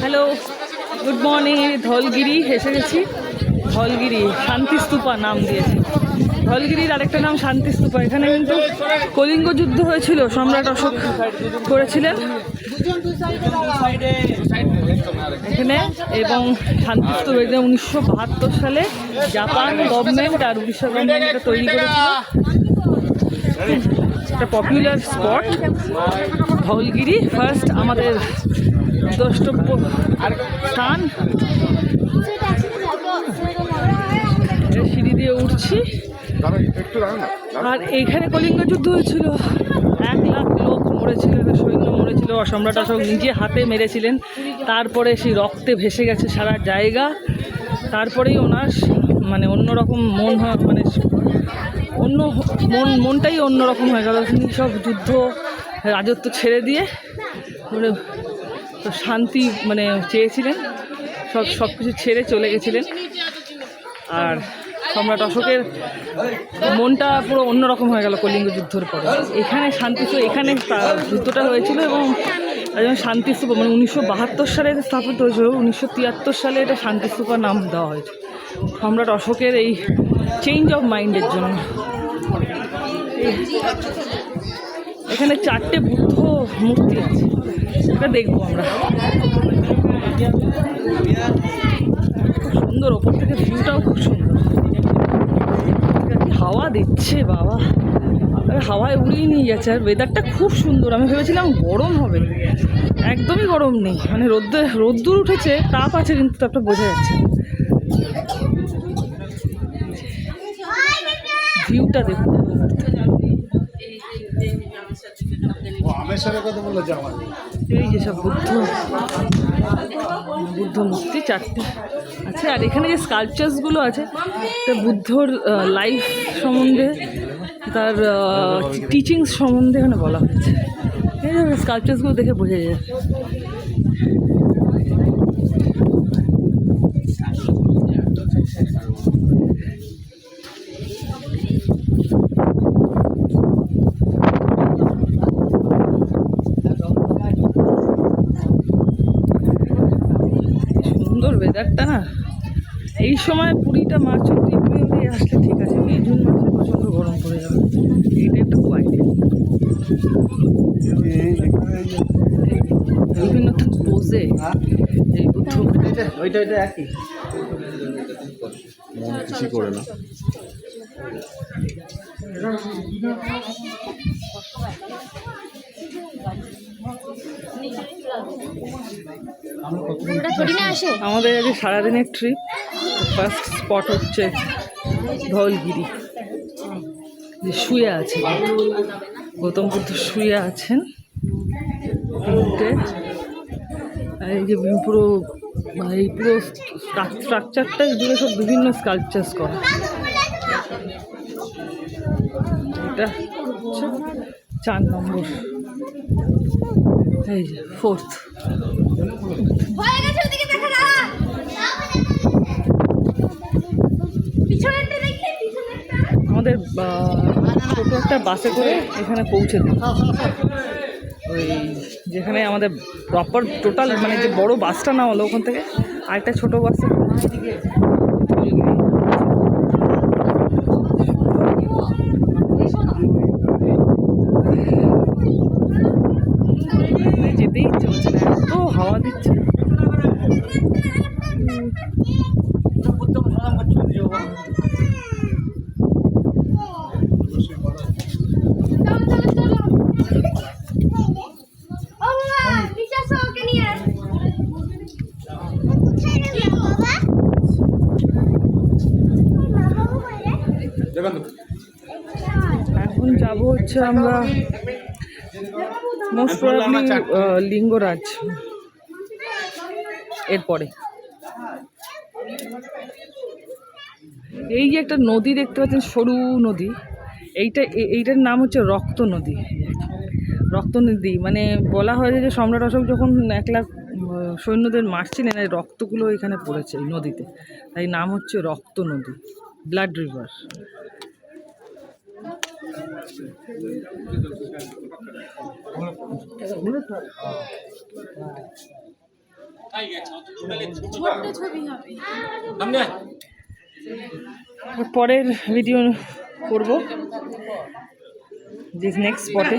Hello, good morning. ধলগিরি এসে গেছি। ধলগিরি শান্তিস্তূপা নাম দিয়েছে। ধলগিরির আরেকটা নাম শান্তিস্তূপা। এখানে কিন্তু কলিঙ্গ যুদ্ধ হয়েছিল, সম্রাট অশোক করেছিলেন এখানে। এবং শান্তিস্তূপা 1972 সালে জাপান গভর্নমেন্ট আর উড়িষ্যা গভর্নমেন্ট এটা তৈরি করেছিল। একটা পপুলার স্পট ধলগিরি। ফার্স্ট আমাদের দ্রষ্টব্য স্থান। সিঁড়ি দিয়ে উঠছি। আর এইখানে কলিঙ্গ যুদ্ধ হয়েছিল। 1 লাখ লোক মরেছিল, সৈন্য মরেছিল। সম্রাট অশোক নিজে হাতে মেরেছিলেন। তারপরে সেই রক্তে ভেসে গেছে সারা জায়গা। তারপরেই ওনার মানে অন্যরকম মন হয়, মানে মনটাই অন্যরকম হয়ে গেল। তিনি সব যুদ্ধ রাজত্ব ছেড়ে দিয়ে শান্তি মানে চেয়েছিলেন, সব কিছু ছেড়ে চলে গেছিলেন। আর সম্রাট অশোকের মনটা পুরো অন্যরকম হয়ে গেল কলিঙ্গ যুদ্ধের পরে। এখানে এখানে যুদ্ধটা হয়েছিল এবং শান্তিস্তূপা মানে 1972 সালে স্থাপিত হয়েছিল। 1973 সালে এটা শান্তিস্তূপা নাম দেওয়া হয়েছে সম্রাট অশোকের এই চেঞ্জ অফ মাইন্ডের জন্য। এখানে 4টে বুদ্ধ মূর্তি আছে, এটা দেখবো আমরা। খুব সুন্দর, ওপর থেকে ভিউটাও খুব সুন্দর। হাওয়া দিচ্ছে বাবা, হাওয়ায় উড়িয়ে নিয়ে যাচ্ছে। আর ওয়েদারটা খুব সুন্দর। আমি ভেবেছিলাম গরম হবে, একদমই গরম নেই। মানে রোদ্দুর উঠেছে, তাপ আছে, কিন্তু তাপটা বোঝা যাচ্ছে। ভিউটা দেখুন। এই যে সব বুদ্ধ মূর্তি 4টে আছে। আর এখানে যে স্কাল্পচার্সগুলো আছে, বুদ্ধর লাইফ সম্বন্ধে, তার টিচিংস সম্বন্ধে এখানে বলা হয়েছে। এই যে স্কাল্পচার্সগুলো দেখে বোঝা যায়। সুন্দর ওয়েদারটা না। এই সময় পুরীটা মার্চ অব্দি আসলে ঠিক আছে। মে জুন মাসে প্রচণ্ড গরম পড়ে যাবে। এই টাইমটা খুব আইডিয়া। বিভিন্ন পোজে এই বুদ্ধ ওইটা একই কিছু করে না। আমাদের আজ সারাদিনের ট্রিপ। ফার্স্ট স্পট হচ্ছে ধলগিরি, যে শুয়ে আছে গৌতম বুদ্ধ, শুয়ে আছেন। এই যে পুরো স্ট্রাকচারটা জুড়ে সব বিভিন্ন স্কাল্পচার্স করা। এটা হচ্ছে 4 নম্বর, এই যে 4th। আমাদের ছোটো একটা বাসে করে এখানে পৌঁছে দিই। ওই যেখানে আমাদের প্রপার টোটাল মানে যে বড় বাসটা না হলো, ওখান থেকে আরেকটা ছোটো বাসে যেতেই ইচ্ছে হচ্ছে না, এত হাওয়া দিচ্ছে। এখন যাব হচ্ছে আমরা মোস্ট প্রবাবলি লিঙ্গরাজ। এরপরে এই যে একটা নদী দেখতে পাচ্ছেন, সরু নদী, এইটার নাম হচ্ছে রক্ত নদী। রক্ত নদী মানে বলা হয় যে সম্রাট অশোক যখন 1 লাখ সৈন্যদের মারছিলেন, এই রক্তগুলো এখানে পড়েছে এই নদীতে, তাই নাম হচ্ছে রক্ত নদী, ব্লাড রিভার। পরের ভিডিও করব যে নেক্সট স্পটে।